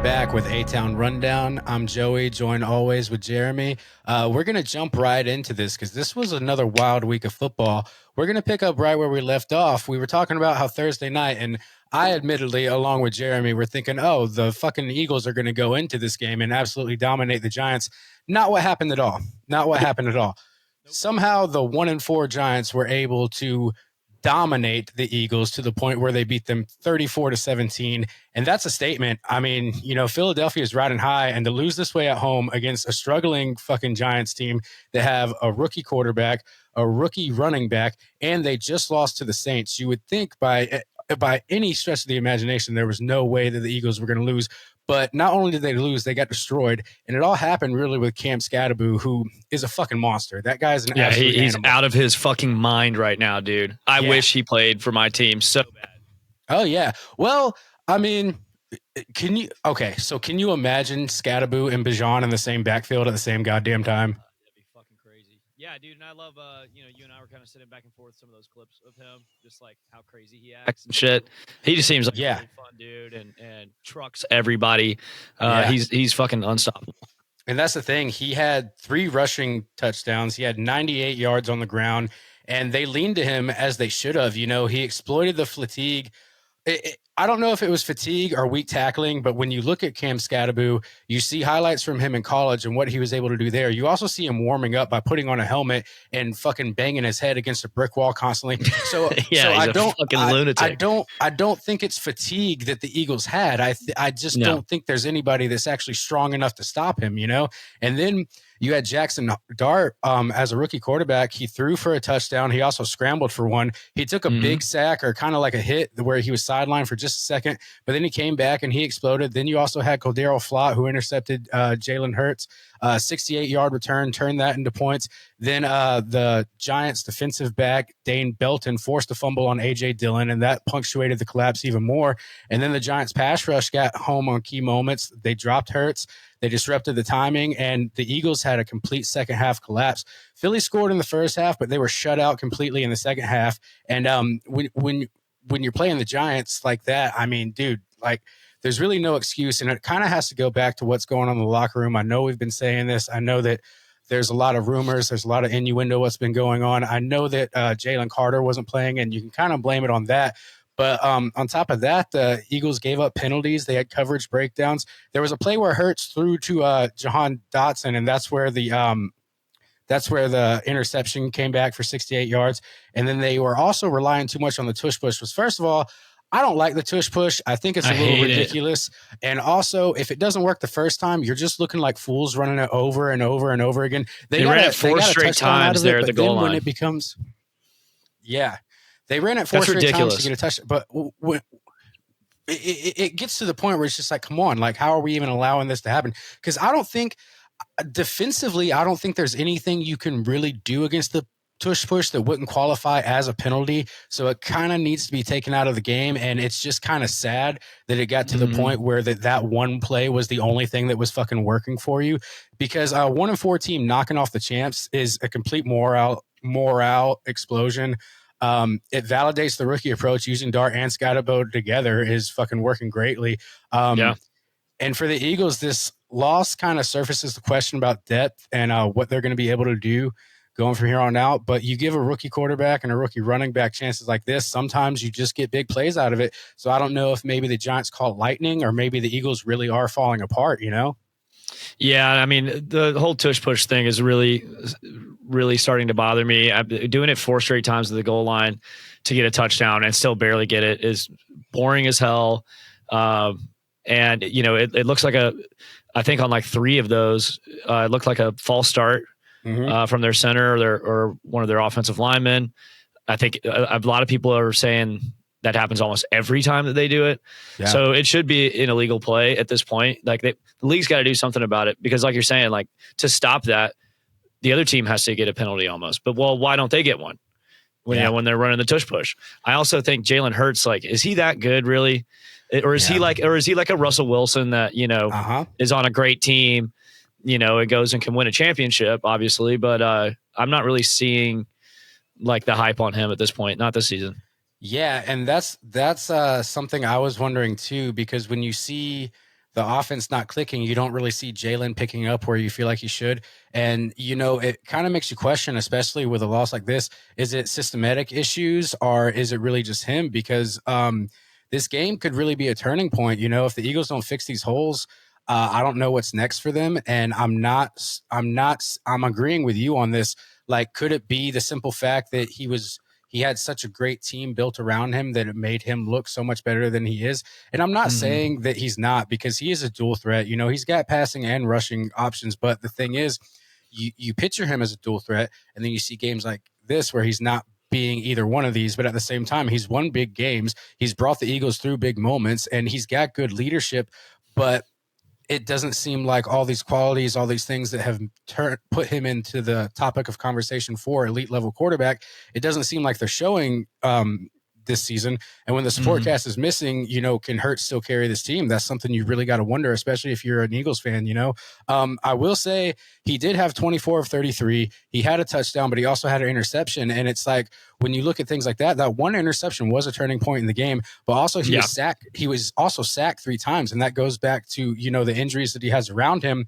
back with A-Town Rundown. I'm Joey, joined always with Jeremy. We're going to jump right into this because this was another wild week of football. We're going to pick up right where we left off. We were talking about how Thursday night, and I admittedly, along with Jeremy, were thinking, oh, the fucking Eagles are going to go into this game and absolutely dominate the Giants. Not what happened at all. Not what happened at all. Somehow the 1-4 Giants were able to dominate the Eagles to the point where they beat them 34-17. And that's a statement. I mean, you know, Philadelphia is riding high, and to lose this way at home against a struggling fucking Giants team that have a rookie quarterback, a rookie running back, and they just lost to the Saints. You would think by any stretch of the imagination, there was no way that the Eagles were going to lose. But not only did they lose, they got destroyed. And it all happened really with Cam Scatterboo, who is a fucking monster. That guy's an absolute he's animal. out of his fucking mind right now, dude. I wish he played for my team so bad. Oh, yeah. Well, I mean, can you imagine Scatterboo and Bijan in the same backfield at the same goddamn time? That'd be fucking crazy. Yeah, dude. And I love, you and I were kind of sitting back and forth some of those clips of him, just like how crazy he acts and shit. He just seems like a really fun dude and trucks everybody. He's fucking unstoppable. And that's the thing. He had 3 rushing touchdowns. He had 98 yards on the ground, and they leaned to him as they should have. You know, he exploited the fatigue. I don't know if it was fatigue or weak tackling, but when you look at Cam Scatterboo, you see highlights from him in college and what he was able to do there. You also see him warming up by putting on a helmet and fucking banging his head against a brick wall constantly. So, I don't think it's fatigue that the Eagles had. I just don't think there's anybody that's actually strong enough to stop him, you know? And then you had Jackson Dart as a rookie quarterback. He threw for a touchdown. He also scrambled for one. He took a big sack, or kind of like a hit, where he was sidelined for just a second, but then he came back and he exploded. Then you also had Cordero Flott, who intercepted Jalen Hurts. 68-yard return, turned that into points. Then the Giants defensive back, Dane Belton, forced a fumble on A.J. Dillon, and that punctuated the collapse even more. And then the Giants pass rush got home on key moments. They dropped Hurts. They disrupted the timing, and the Eagles had a complete second half collapse. Philly scored in the first half, but they were shut out completely in the second half. And when you're playing the Giants like that, I mean, dude, like, there's really no excuse. And it kind of has to go back to what's going on in the locker room. I know we've been saying this. I know that there's a lot of rumors. There's a lot of innuendo what's been going on. I know that Jalen Carter wasn't playing, and you can kind of blame it on that. But on top of that, the Eagles gave up penalties. They had coverage breakdowns. There was a play where Hurts threw to Jahan Dotson, and that's where the interception came back for 68 yards. And then they were also relying too much on the tush push. First of all, I don't like the tush push. I think it's a little ridiculous. And also, if it doesn't work the first time, you're just looking like fools running it over and over and over again. They ran it 4 straight times there at the goal line. When it becomes, they ran it 4 straight times to get a touchdown. But when it gets to the point where it's just like, come on, like, how are we even allowing this to happen? Because I don't think defensively, I don't think there's anything you can really do against the tush push that wouldn't qualify as a penalty. So it kind of needs to be taken out of the game. And it's just kind of sad that it got to the point where that one play was the only thing that was fucking working for you, because a 1-4 team knocking off the champs is a complete morale explosion. It validates the rookie approach. Using Dart and Scotabo together is fucking working greatly. And for the Eagles, this loss kind of surfaces the question about depth and what they're going to be able to do going from here on out. But you give a rookie quarterback and a rookie running back chances like this, sometimes you just get big plays out of it. So I don't know if maybe the Giants call lightning, or maybe the Eagles really are falling apart, you know? Yeah, I mean, the whole tush push thing is really, really starting to bother me. I'm doing it 4 straight times at the goal line to get a touchdown and still barely get it is boring as hell. And, you know, it looks like I think on like 3 of those, it looked like a false start from their center or one of their offensive linemen. I think a lot of people are saying that happens almost every time that they do it. Yeah. So it should be an illegal play at this point. Like the league's got to do something about it, because like you're saying, like, to stop that, the other team has to get a penalty almost. But, well, why don't they get one when they're running the tush push? I also think Jalen Hurts, like, is he that good really? Or is he like a Russell Wilson that, you know, is on a great team, you know, it goes and can win a championship, obviously. But I'm not really seeing like the hype on him at this point, not this season. Yeah, and that's something I was wondering too, because when you see the offense not clicking. You don't really see Jalen picking up where you feel like he should. And, it kind of makes you question, especially with a loss like this, is it systematic issues or is it really just him? Because this game could really be a turning point. If the Eagles don't fix these holes, I don't know what's next for them. And I'm agreeing with you on this. Like, could it be the simple fact that he had such a great team built around him that it made him look so much better than he is? And I'm not saying that he's not, because he is a dual threat. He's got passing and rushing options. But the thing is, you picture him as a dual threat, and then you see games like this where he's not being either one of these, but at the same time, he's won big games. He's brought the Eagles through big moments, and he's got good leadership. But it doesn't seem like all these qualities, all these things that have put him into the topic of conversation for elite level quarterback, it doesn't seem like they're showing this season. And when the support cast is missing, can Hurts still carry this team? That's something you really got to wonder, especially if you're an Eagles fan. I will say he did have 24 of 33. He had a touchdown, but he also had an interception. And it's like, when you look at things like that, that one interception was a turning point in the game, but also he was sacked. He was also sacked 3 times. And that goes back to, the injuries that he has around him.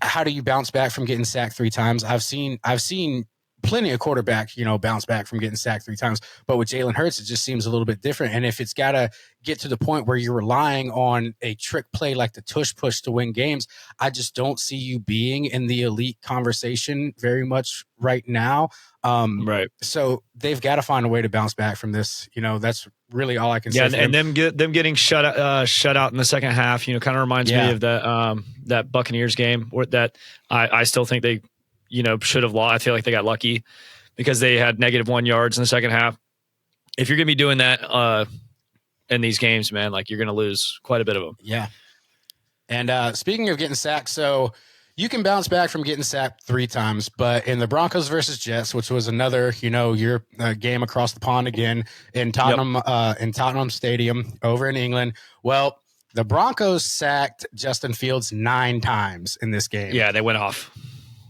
How do you bounce back from getting sacked 3 times? I've seen plenty of quarterbacks, bounce back from getting sacked 3 times. But with Jalen Hurts, it just seems a little bit different. And if it's got to get to the point where you're relying on a trick play like the tush push to win games, I just don't see you being in the elite conversation very much right now. Right. So they've got to find a way to bounce back from this. That's really all I can say. Yeah, and them getting shut out in the second half, kind of reminds me of that Buccaneers game that I still think they should have lost. I feel like they got lucky because they had -1 yards in the second half. If you're going to be doing that in these games, man, like, you're going to lose quite a bit of them. Yeah. And speaking of getting sacked, so you can bounce back from getting sacked 3 times, but in the Broncos versus Jets, which was another, your game across the pond again in Tottenham Stadium over in England. Well, the Broncos sacked Justin Fields 9 times in this game. Yeah, they went off.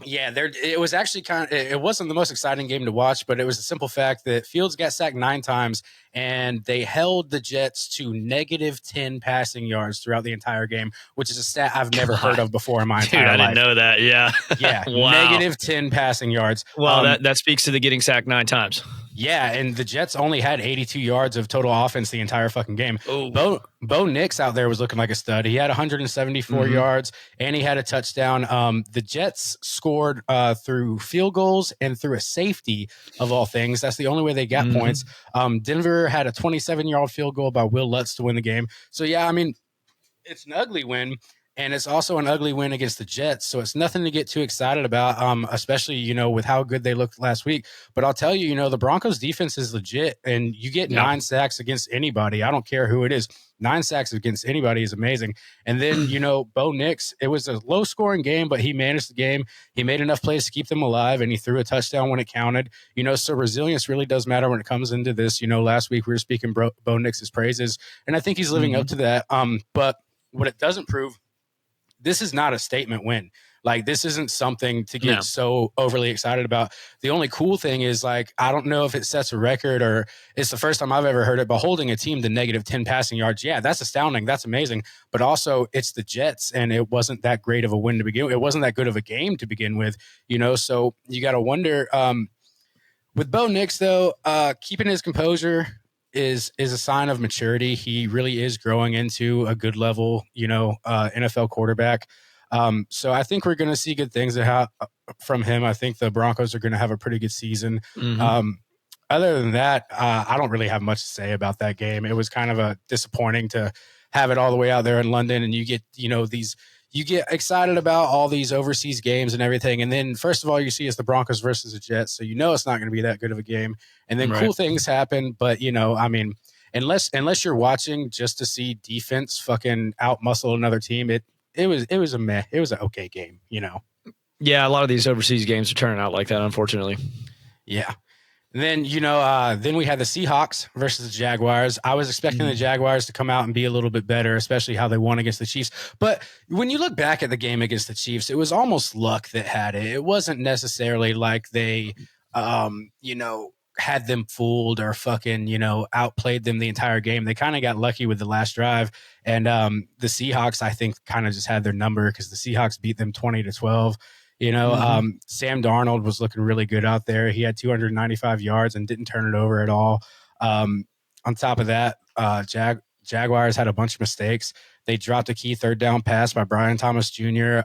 Yeah, it was actually it wasn't the most exciting game to watch, but it was a simple fact that Fields got sacked 9 times, and they held the Jets to -10 passing yards throughout the entire game, which is a stat I've never heard of before in my entire life. I didn't know that. Yeah. Yeah. Wow. -10 passing yards. Well, that speaks to the getting sacked 9 times. Yeah, and the Jets only had 82 yards of total offense the entire fucking game. Bo Nix out there was looking like a stud. He had 174 yards, and he had a touchdown. The Jets scored through field goals and through a safety, of all things. That's the only way they got points. Denver had a 27-yard field goal by Will Lutz to win the game. So, yeah, I mean, it's an ugly win. And it's also an ugly win against the Jets. So it's nothing to get too excited about, especially, with how good they looked last week. But I'll tell you, the Broncos defense is legit, and you get 9 sacks against anybody. I don't care who it is. 9 sacks against anybody is amazing. And then, Bo Nix, it was a low scoring game, but he managed the game. He made enough plays to keep them alive, and he threw a touchdown when it counted. So resilience really does matter when it comes into this. Last week we were speaking Bo Nix's praises, and I think he's living up to that. But what it doesn't prove, this is not a statement win. Like, this isn't something to get so overly excited about. The only cool thing is, like, I don't know if it sets a record or it's the first time I've ever heard it, but holding a team to -10 passing yards, yeah, that's astounding. That's amazing. But also, it's the Jets, and it wasn't that great of a win to begin with. It wasn't that good of a game to begin with, so you got to wonder. With Bo Nix, though, keeping his composure is a sign of maturity. He really is growing into a good level, NFL quarterback. So I think we're going to see good things from him. I think the Broncos are going to have a pretty good season. Other than that, I don't really have much to say about that game. It was kind of disappointing to have it all the way out there in London, and you get, you get excited about all these overseas games and everything. And then first of all, you see it's the Broncos versus the Jets. So, it's not going to be that good of a game. And then cool things happen. But, I mean, unless you're watching just to see defense fucking out muscle another team, it was a meh. It was an okay game, Yeah. A lot of these overseas games are turning out like that, unfortunately. Yeah. And then, then we had the Seahawks versus the Jaguars. I was expecting the Jaguars to come out and be a little bit better, especially how they won against the Chiefs. But when you look back at the game against the Chiefs, it was almost luck that had it. It wasn't necessarily like they, had them fooled or fucking, outplayed them the entire game. They kind of got lucky with the last drive. And the Seahawks, I think, kind of just had their number because the Seahawks beat them 20-12. Sam Darnold was looking really good out there. He had 295 yards and didn't turn it over at all. On top of that, Jaguars had a bunch of mistakes. They dropped a key third down pass by Brian Thomas Jr.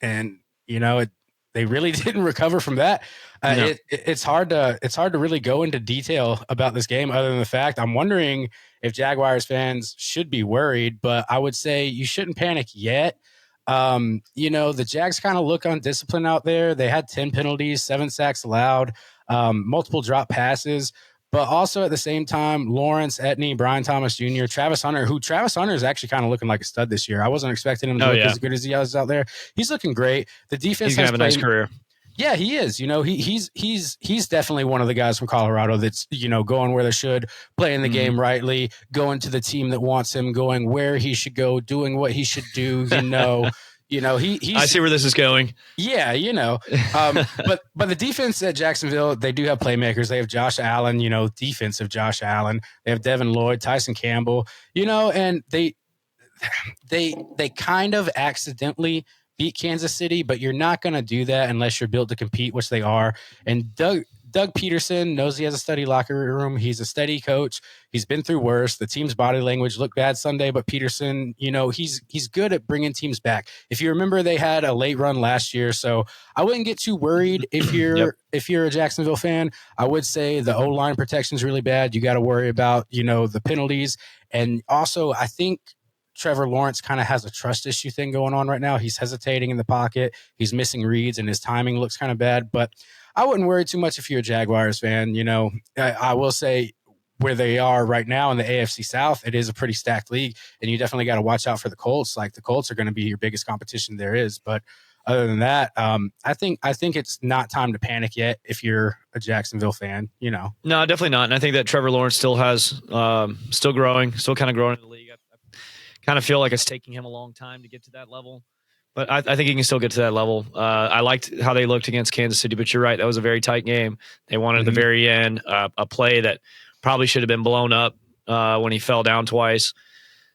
And they really didn't recover from that. No. It's hard to really go into detail about this game other than the fact I'm wondering if Jaguars fans should be worried, but I would say you shouldn't panic yet. The Jags kind of look undisciplined out there. They had 10 penalties, 7 sacks allowed, multiple drop passes. But also at the same time, Lawrence, Etney, Brian Thomas Jr., Travis Hunter is actually kind of looking like a stud this year. I wasn't expecting him to look as good as he is out there. He's looking great. The defense he's gonna have a nice career. Yeah, he is. He's definitely one of the guys from Colorado that's, going where they should, playing the game rightly, going to the team that wants him, going where he should go, doing what he should do, he's, I see where this is going. Yeah, but the defense at Jacksonville, they do have playmakers. They have Josh Allen, defensive Josh Allen. They have Devin Lloyd, Tyson Campbell, and they kind of accidentally beat Kansas City, but you're not going to do that unless you're built to compete, which they are. And Doug Peterson knows he has a steady locker room. He's a steady coach. He's been through worse. The team's body language looked bad Sunday, but Peterson, he's good at bringing teams back. If you remember, they had a late run last year, so I wouldn't get too worried if you're a Jacksonville fan. I would say the O-line protection is really bad. You got to worry about, the penalties. And also, I think Trevor Lawrence kind of has a trust issue thing going on right now. He's hesitating in the pocket. He's missing reads, and his timing looks kind of bad. But I wouldn't worry too much if you're a Jaguars fan. I will say where they are right now in the AFC South, it is a pretty stacked league, and you definitely got to watch out for the Colts. Like, the Colts are going to be your biggest competition there is. But other than that, I think it's not time to panic yet if you're a Jacksonville fan. No, definitely not. And I think that Trevor Lawrence still has still kind of growing in the league. Kind of feel like it's taking him a long time to get to that level, but I think he can still get to that level. I liked how they looked against Kansas City, but you're right. That was a very tight game. They won at the very end, a play that probably should have been blown up when he fell down twice.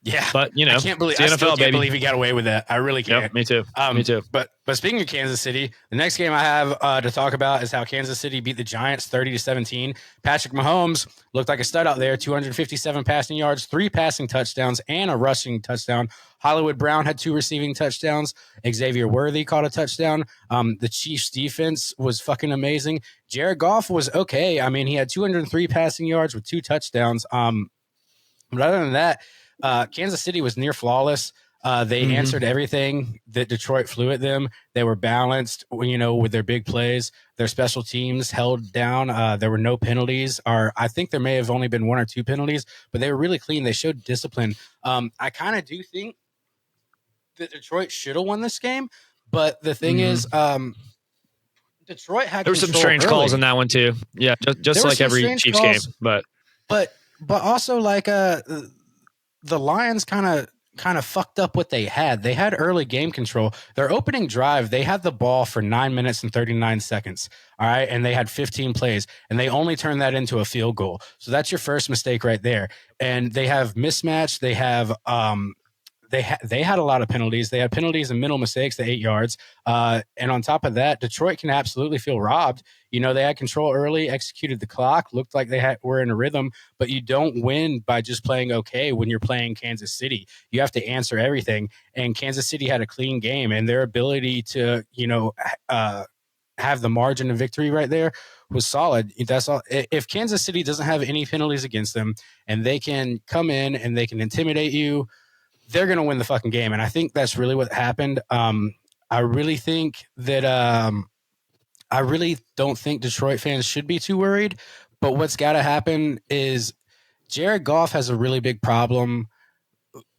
Yeah, but I can't believe he got away with that. I really can't. Yep, me too. Me too. But speaking of Kansas City, the next game I have to talk about is how Kansas City beat the Giants 30-17. Patrick Mahomes looked like a stud out there. 257 passing yards, 3 passing touchdowns, and a rushing touchdown. Hollywood Brown had 2 receiving touchdowns. Xavier Worthy caught a touchdown. The Chiefs defense was fucking amazing. Jared Goff was okay. I mean, he had 203 passing yards with 2 touchdowns. But other than that, Kansas City was near flawless. They answered everything that Detroit flew at them. They were balanced, with their big plays. Their special teams held down. There were no penalties, or I think there may have only been 1 or 2 penalties, but they were really clean. They showed discipline. I kind of do think that Detroit should have won this game, but the thing is, Detroit had there were some strange calls in that one too. Yeah, just like every Chiefs game, but also like the Lions kind of fucked up what they had. They had early game control. Their opening drive, they had the ball for 9 minutes and 39 seconds. All right. And they had 15 plays, and they only turned that into a field goal. So that's your first mistake right there. And they have mismatch. They have, they had a lot of penalties. They had penalties and mental mistakes to 8 yards. And on top of that, Detroit can absolutely feel robbed. They had control early, executed the clock, looked like they were in a rhythm, but you don't win by just playing okay when you're playing Kansas City. You have to answer everything. And Kansas City had a clean game, and their ability to, have the margin of victory right there was solid. That's all. If Kansas City doesn't have any penalties against them and they can come in and they can intimidate you, they're going to win the fucking game. And I think that's really what happened. I really think that I really don't think Detroit fans should be too worried. But what's got to happen is Jared Goff has a really big problem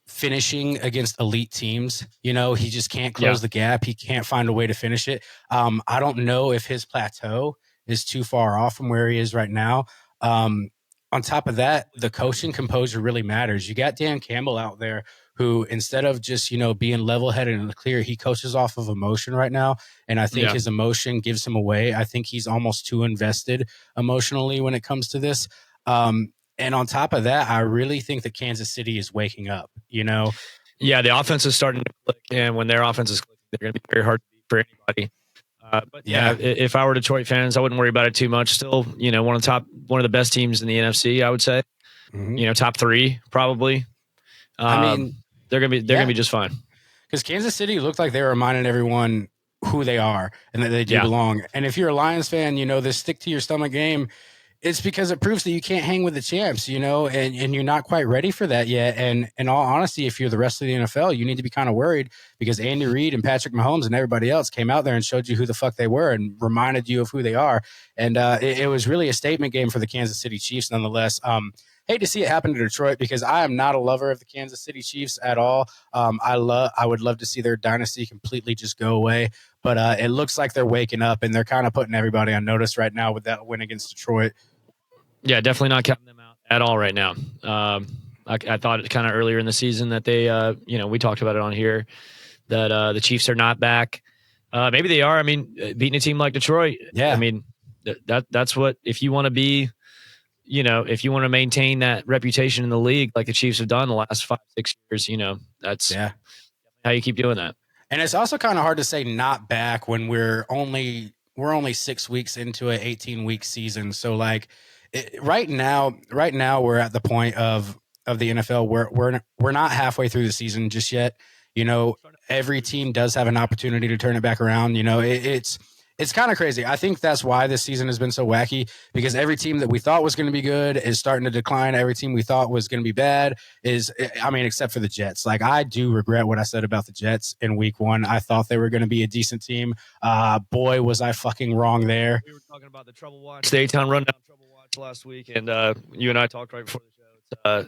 finishing against elite teams. He just can't close the gap. He can't find a way to finish it. I don't know if his plateau is too far off from where he is right now. On top of that, the coaching composure really matters. You got Dan Campbell out there who, instead of just, being level-headed and clear, he coaches off of emotion right now. And I think his emotion gives him away. I think he's almost too invested emotionally when it comes to this. And on top of that, I really think that Kansas City is waking up, Yeah, the offense is starting to click, and when their offense is clicking, they're going to be very hard to beat for anybody. But if I were Detroit fans, I wouldn't worry about it too much. Still, one of the best teams in the NFC, I would say. Mm-hmm. Top 3 probably. They're gonna be just fine. Because Kansas City looked like they were reminding everyone who they are and that they do belong. And if you're a Lions fan, this stick to your stomach game, it's because it proves that you can't hang with the champs, and you're not quite ready for that yet. And in all honesty, if you're the rest of the NFL, you need to be kind of worried, because Andy Reid and Patrick Mahomes and everybody else came out there and showed you who the fuck they were and reminded you of who they are. And it was really a statement game for the Kansas City Chiefs nonetheless. Hate to see it happen to Detroit, because I am not a lover of the Kansas City Chiefs at all. I would love to see their dynasty completely just go away, but it looks like they're waking up, and they're kind of putting everybody on notice right now with that win against Detroit. Yeah, definitely not counting them out at all right now. I thought kind of earlier in the season that they, we talked about it on here, that the Chiefs are not back. Maybe they are. I mean, beating a team like Detroit. Yeah. I mean, that's what, if you want to be, if you want to maintain that reputation in the league like the Chiefs have done the last 5-6 years, that's how you keep doing that. And it's also kind of hard to say not back when we're only 6 weeks into an 18-week season. So like, right now we're at the point of the NFL where we're not halfway through the season just yet. Every team does have an opportunity to turn it back around. It's kind of crazy. I think that's why this season has been so wacky, because every team that we thought was going to be good is starting to decline. Every team we thought was going to be bad except for the Jets. Like, I do regret what I said about the Jets in week 1. I thought they were going to be a decent team. Boy, was I fucking wrong there. We were talking about the Trouble Watch, the A-Town Rundown Trouble Watch last week, and you and I talked right before the show.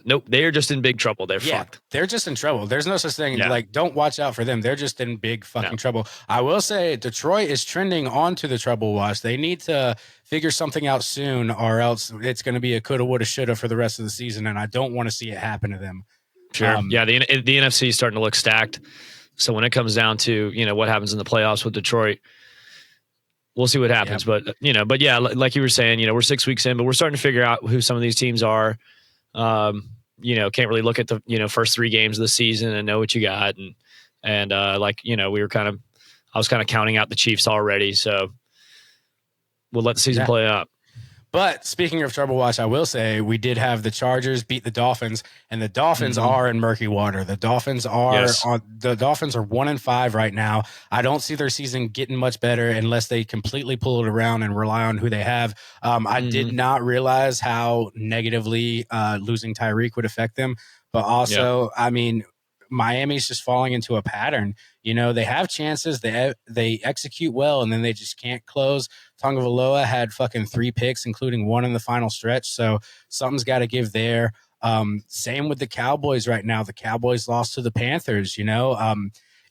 Nope, they are just in big trouble. They're fucked. They're just in trouble. There's no such thing. Like, don't watch out for them. They're just in big fucking trouble. I will say Detroit is trending onto the trouble watch. They need to figure something out soon, or else it's going to be a coulda, woulda, shoulda for the rest of the season, and I don't want to see it happen to them. Sure. The NFC is starting to look stacked. So when it comes down to, what happens in the playoffs with Detroit, we'll see what happens. But like you were saying, we're 6 weeks in, but we're starting to figure out who some of these teams are. Can't really look at the, first 3 games of the season and know what you got. And I was kind of counting out the Chiefs already. So we'll let the season play out. But speaking of trouble watch, I will say we did have the Chargers beat the Dolphins, and the Dolphins are in murky water. The Dolphins are 1-5 right now. I don't see their season getting much better unless they completely pull it around and rely on who they have. I did not realize how negatively losing Tyreek would affect them. But also, I mean, Miami's just falling into a pattern. They have chances, they execute well, and then they just can't close. Tagovailoa had fucking 3 picks, including 1 in the final stretch. So something's got to give there. Same with the Cowboys right now. The Cowboys lost to the Panthers.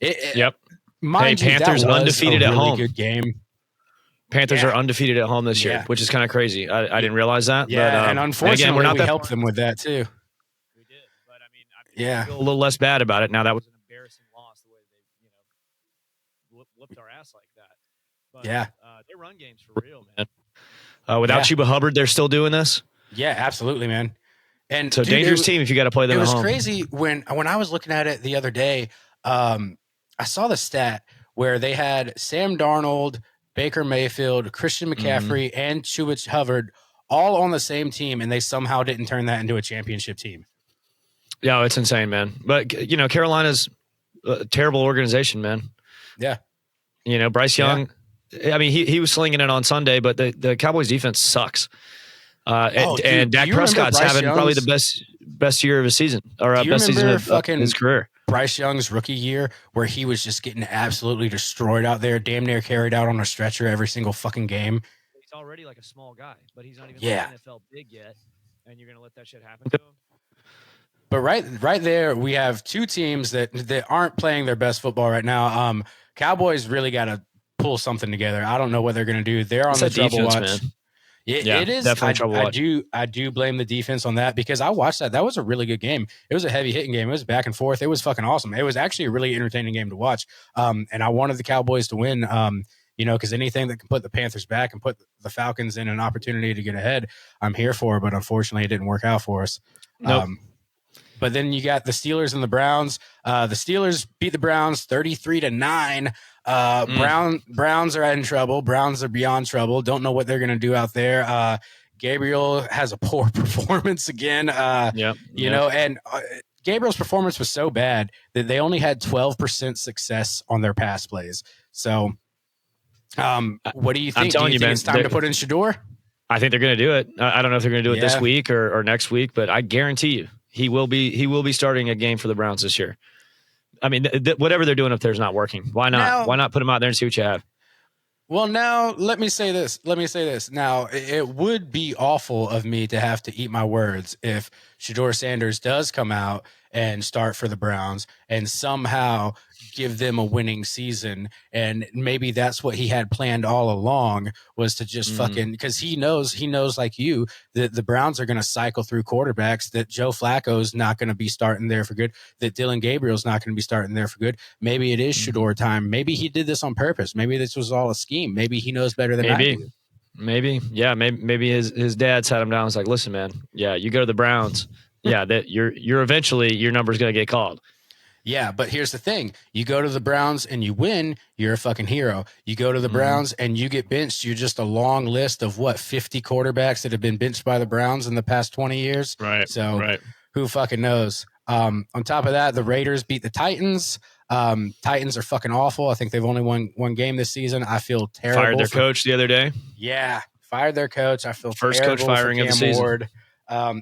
Panthers undefeated at home. Good game. Panthers are undefeated at home this year, which is kind of crazy. I didn't realize that. Yeah, but, and unfortunately, again, we're not we helped them with that too. We did, but I feel a little less bad about it now. That was an embarrassing loss, the way they whooped our ass like that. But, they run games for real, man. Without Chuba Hubbard, they're still doing this. Yeah, absolutely, man. And so dangerous team if you got to play them. It at was home. Crazy when I was looking at it the other day. I saw the stat where they had Sam Darnold, Baker Mayfield, Christian McCaffrey, and Chuba Hubbard all on the same team, and they somehow didn't turn that into a championship team. Yeah, it's insane, man. But Carolina's a terrible organization, man. Yeah. Bryce Young. I mean, he was slinging it on Sunday, but the Cowboys defense sucks. And Dak Prescott's having probably the best year of his season, or best season of his career. Bryce Young's rookie year, where he was just getting absolutely destroyed out there, damn near carried out on a stretcher every single fucking game. He's already like a small guy, but he's not even NFL big yet, and you're gonna let that shit happen to him. But right there, we have 2 teams that aren't playing their best football right now. Cowboys really got to pull something together. I don't know what they're going to do. They're on the trouble watch. Man. Yeah, It is. definitely trouble watch. I do blame the defense on that because I watched that. That was a really good game. It was a heavy hitting game. It was back and forth. It was fucking awesome. It was actually a really entertaining game to watch. And I wanted the Cowboys to win. Because anything that can put the Panthers back and put the Falcons in an opportunity to get ahead, I'm here for. But unfortunately, it didn't work out for us. Nope. But then you got the Steelers and the Browns. The Steelers beat the Browns 33-9. Browns are in trouble. Browns are beyond trouble. Don't know what they're going to do out there. Gabriel has a poor performance again. And Gabriel's performance was so bad that they only had 12% success on their pass plays. So, what do you think? I'm telling do you think man, it's time to put in Shedeur? I think they're going to do it. I don't know if they're going to do it this week or next week, but I guarantee you he will be starting a game for the Browns this year. I mean, whatever they're doing up there is not working. Why not? Why not put him out there and see what you have? Well, now let me say this. Now, it would be awful of me to have to eat my words if Shedeur Sanders does come out and start for the Browns and somehow give them a winning season. And maybe that's what he had planned all along, was to just fucking, because he knows like you, that the Browns are going to cycle through quarterbacks, that Joe Flacco's not going to be starting there for good, that Dylan Gabriel's not going to be starting there for good. Maybe it is Shedeur time. Maybe he did this on purpose. Maybe this was all a scheme. Maybe he knows better than I do. Maybe. Yeah. Maybe his dad sat him down and was like, listen, man, yeah, you go to the Browns. Yeah, that you're eventually your number's going to get called. Yeah, but here's the thing. You go to the Browns and you win, you're a fucking hero. You go to the Browns and you get benched, you're just a long list of 50 quarterbacks that have been benched by the Browns in the past 20 years. Right. So who fucking knows? On top of that, the Raiders beat the Titans. Titans are fucking awful. I think they've only won one game this season. I feel terrible. Fired their coach the other day. Yeah, fired their coach. I feel first terrible coach firing for of the Cam season. Ward.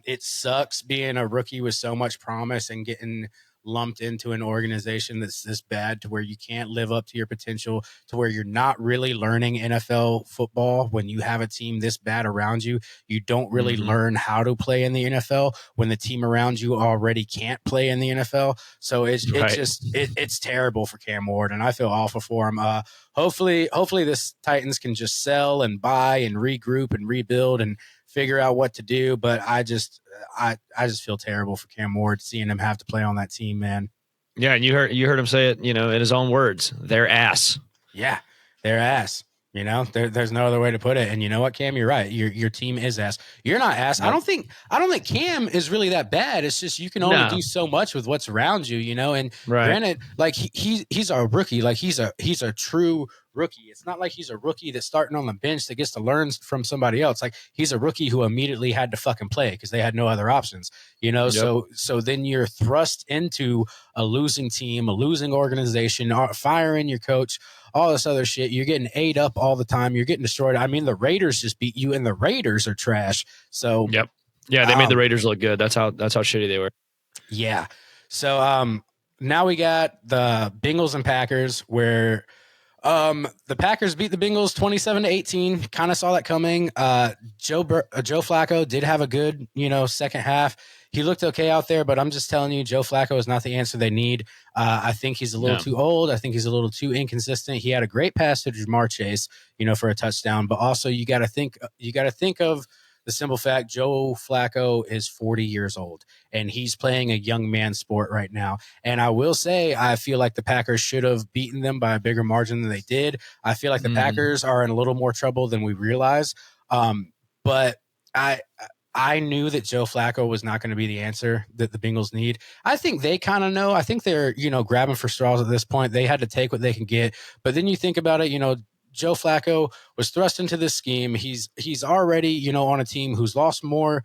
It sucks being a rookie with so much promise and getting lumped into an organization that's this bad, to where you can't live up to your potential, to where you're not really learning NFL football. When you have a team this bad around you, you don't really learn how to play in the NFL when the team around you already can't play in the NFL. So it's terrible for Cam Ward, and I feel awful for him. Hopefully this Titans can just sell and buy and regroup and rebuild and figure out what to do. But I just feel terrible for Cam Ward, seeing him have to play on that team, man. Yeah, and you heard him say it, in his own words. They're ass. Yeah, they're ass. There's no other way to put it. And you know what, Cam, you're right. Your team is ass. You're not ass. No. I don't think Cam is really that bad. It's just you can only do so much with what's around you, And granted, like he's a rookie. Like he's a true rookie. It's not like he's a rookie that's starting on the bench that gets to learn from somebody else. Like he's a rookie who immediately had to fucking play because they had no other options. Yep. So then you're thrust into a losing team, a losing organization, firing your coach, all this other shit. You're getting ate up all the time. You're getting destroyed. I mean, the Raiders just beat you, and the Raiders are trash. So yep. Yeah, they made the Raiders look good. That's how shitty they were. Yeah. So now we got the Bengals and Packers, where the Packers beat the Bengals 27-18. Kind of saw that coming. Joe Flacco did have a good, second half. He looked okay out there, but I'm just telling you, Joe Flacco is not the answer they need. I think he's a little too old. I think he's a little too inconsistent. He had a great pass to Jamar Chase, for a touchdown, but also you got to think of the simple fact Joe Flacco is 40 years old, and he's playing a young man sport right now. And I will say, I feel like the Packers should have beaten them by a bigger margin than they did. I feel like the Packers are in a little more trouble than we realize. But I knew that Joe Flacco was not going to be the answer that the Bengals need. I think they kind of know. I think they're, grabbing for straws at this point. They had to take what they can get. But then you think about it, Joe Flacco was thrust into this scheme. He's already, on a team who's lost more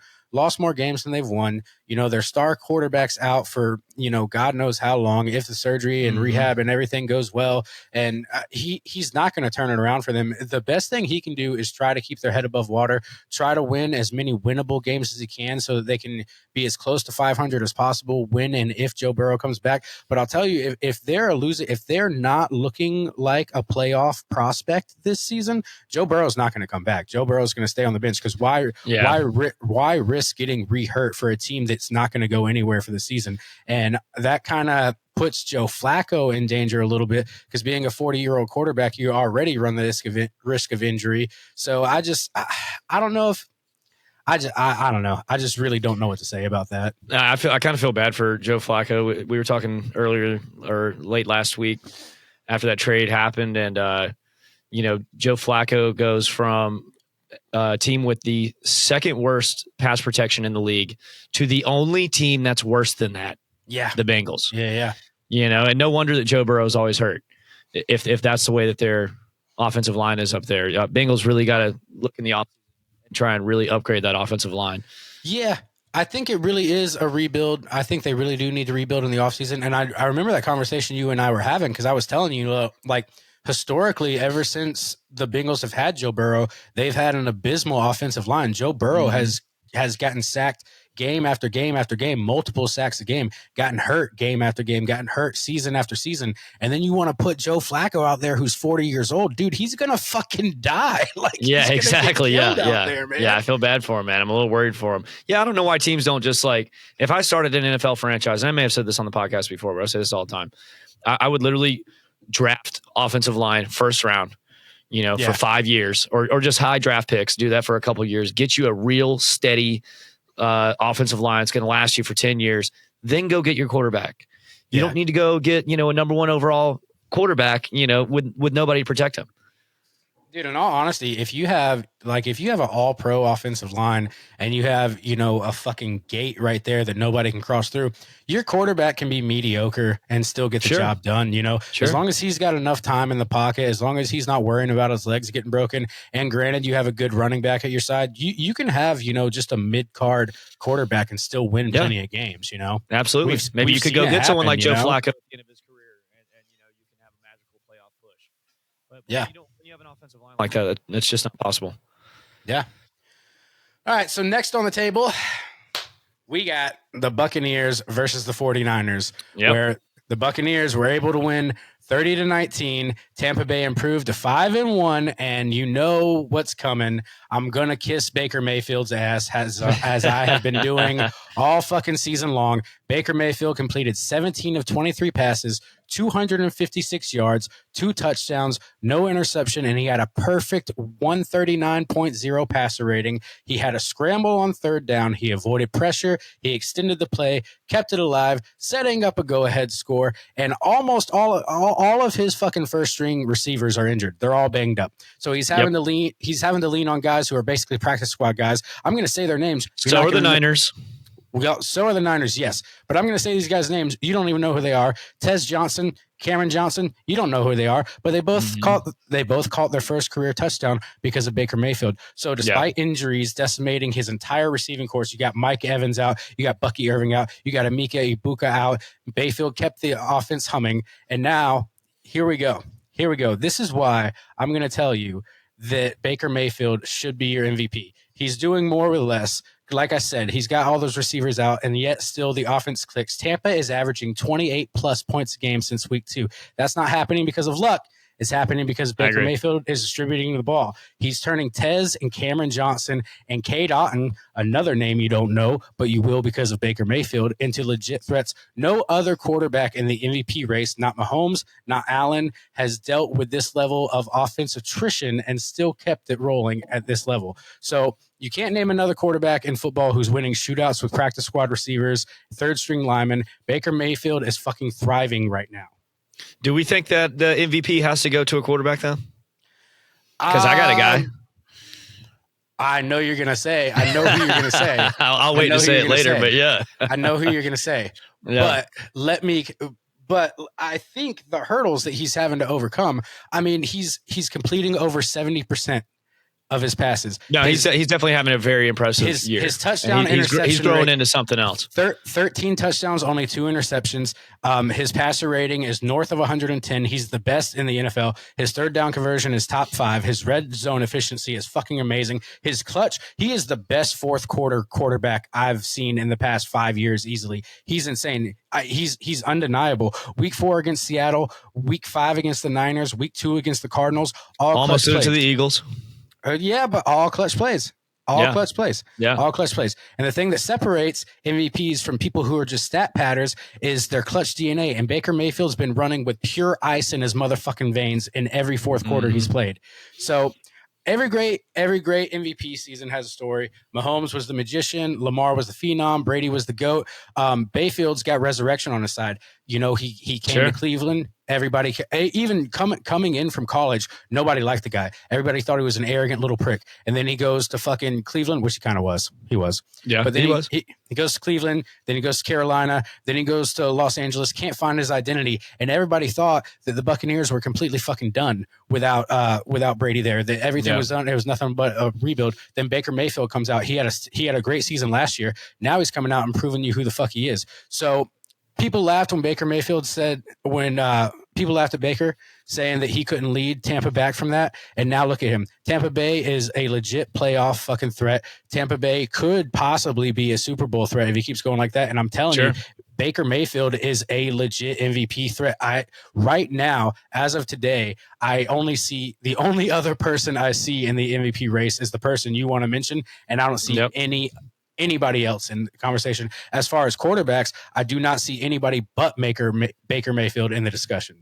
games than they've won. Their star quarterback's out for, God knows how long, if the surgery and rehab and everything goes well. And he's not going to turn it around for them. The best thing he can do is try to keep their head above water, try to win as many winnable games as he can so that they can be as close to 500 as possible when and if Joe Burrow comes back. But I'll tell you, if they're a loser, if they're not looking like a playoff prospect this season, Joe Burrow's not going to come back. Joe Burrow's going to stay on the bench, because why risk risk getting re-hurt for a team that's not going to go anywhere for the season. And that kind of puts Joe Flacco in danger a little bit because being a 40-year-old quarterback, you already run the risk of injury. So I don't know if I don't know. I just really don't know what to say about that. I kind of feel bad for Joe Flacco. We were talking earlier or late last week after that trade happened, and Joe Flacco goes from a team with the second worst pass protection in the league to the only team that's worse than that. Yeah, the Bengals. Yeah. And no wonder that Joe Burrow is always hurt. If that's the way that their offensive line is up there, Bengals really got to look in the offense and try and really upgrade that offensive line. Yeah, I think it really is a rebuild. I think they really do need to rebuild in the offseason. And I remember that conversation you and I were having because I was telling you, like, historically, ever since the Bengals have had Joe Burrow, they've had an abysmal offensive line. Joe Burrow has gotten sacked game after game after game, multiple sacks a game, gotten hurt game after game, gotten hurt season after season. And then you want to put Joe Flacco out there who's 40 years old. Dude, he's going to fucking die. Yeah, exactly. Yeah. There, man. Yeah, I feel bad for him, man. I'm a little worried for him. Yeah, I don't know why teams don't just if I started an NFL franchise, and I may have said this on the podcast before, but I say this all the time, I would literally draft offensive line first round, for 5 years or just high draft picks, do that for a couple of years, get you a real steady offensive line. It's going to last you for 10 years. Then go get your quarterback. You don't need to go get, a number one overall quarterback, with nobody to protect him. Dude, in all honesty, if you have an all-pro offensive line and you have, a fucking gate right there that nobody can cross through, your quarterback can be mediocre and still get the job done, As long as he's got enough time in the pocket, as long as he's not worrying about his legs getting broken, and granted, you have a good running back at your side, you can have, just a mid-card quarterback and still win plenty of games, Absolutely. Maybe you could go get someone like Joe Flacco at the end of his career and you can have a magical playoff push. But when you have an offensive line like that, it's just not possible. Yeah. All right. So next on the table, we got the Buccaneers versus the 49ers, where the Buccaneers were able to win 30-19. Tampa Bay improved to 5-1, and you know what's coming. I'm gonna kiss Baker Mayfield's ass as I have been doing all fucking season long. Baker Mayfield completed 17 of 23 passes, 256 yards, 2 touchdowns, no interception, and he had a perfect 139.0 passer rating. He had a scramble on third down. He avoided pressure. He extended the play, kept it alive, setting up a go-ahead score, and almost all of his fucking first-string receivers are injured. They're all banged up. So he's having to lean. He's having to lean on guys who are basically practice squad guys. I'm going to say their names. So are the Niners. So are the Niners, yes. But I'm going to say these guys' names. You don't even know who they are. Tez Johnson, Cameron Johnson, you don't know who they are. But they both caught their first career touchdown because of Baker Mayfield. So despite injuries decimating his entire receiving course, you got Mike Evans out, you got Bucky Irving out, you got Emeka Ibuka out. Mayfield kept the offense humming. And now, here we go. This is why I'm going to tell you that Baker Mayfield should be your MVP. He's doing more with less. Like I said, he's got all those receivers out, and yet still the offense clicks. Tampa is averaging 28-plus points a game since week 2. That's not happening because of luck. It's happening because Baker Mayfield is distributing the ball. He's turning Tez and Cameron Johnson and Cade Otton, another name you don't know, but you will because of Baker Mayfield, into legit threats. No other quarterback in the MVP race, not Mahomes, not Allen, has dealt with this level of offensive attrition and still kept it rolling at this level. So you can't name another quarterback in football who's winning shootouts with practice squad receivers, third-string linemen. Baker Mayfield is fucking thriving right now. Do we think that the MVP has to go to a quarterback, though? Because I got a guy. I know you're going to say. I know who you're going to say. I'll wait to say it later, but yeah. I know who you're going to say. Yeah. But I think the hurdles that he's having to overcome, I mean, he's completing over 70% of his passes. No, he's definitely having a very impressive year. His touchdown interception he's growing into something else. 13 touchdowns, only 2 interceptions. His passer rating is north of 110. He's the best in the NFL. His third down conversion is top 5. His red zone efficiency is fucking amazing. His clutch, he is the best fourth quarter quarterback I've seen in the past 5 years easily. He's insane. He's undeniable. Week 4 against Seattle, week 5 against the Niners, week 2 against the Cardinals. Almost into the Eagles. Yeah, but all clutch plays. All clutch plays. Yeah. All clutch plays. And the thing that separates MVPs from people who are just stat patters is their clutch DNA. And Baker Mayfield's been running with pure ice in his motherfucking veins in every fourth quarter he's played. So every great MVP season has a story. Mahomes was the magician. Lamar was the phenom. Brady was the GOAT. Bayfield's got resurrection on his side. You know, he came to Cleveland. Everybody, even coming in from college, nobody liked the guy. Everybody thought he was an arrogant little prick. And then he goes to fucking Cleveland, which he kind of was. He was. Yeah, but then he was. He goes to Cleveland. Then he goes to Carolina. Then he goes to Los Angeles. Can't find his identity. And everybody thought that the Buccaneers were completely fucking done without Brady there. That everything was done. It was nothing but a rebuild. Then Baker Mayfield comes out. He had a great season last year. Now he's coming out and proving you who the fuck he is. So people laughed when Baker Mayfield said people laughed at Baker saying that he couldn't lead Tampa back from that. And now look at him. Tampa Bay is a legit playoff fucking threat. Tampa Bay could possibly be a Super Bowl threat if he keeps going like that. And I'm telling you, Baker Mayfield is a legit MVP threat. Right now, as of today, the only other person I see in the MVP race is the person you want to mention. And I don't see anybody else in the conversation. As far as quarterbacks, I do not see anybody but Baker Mayfield in the discussion.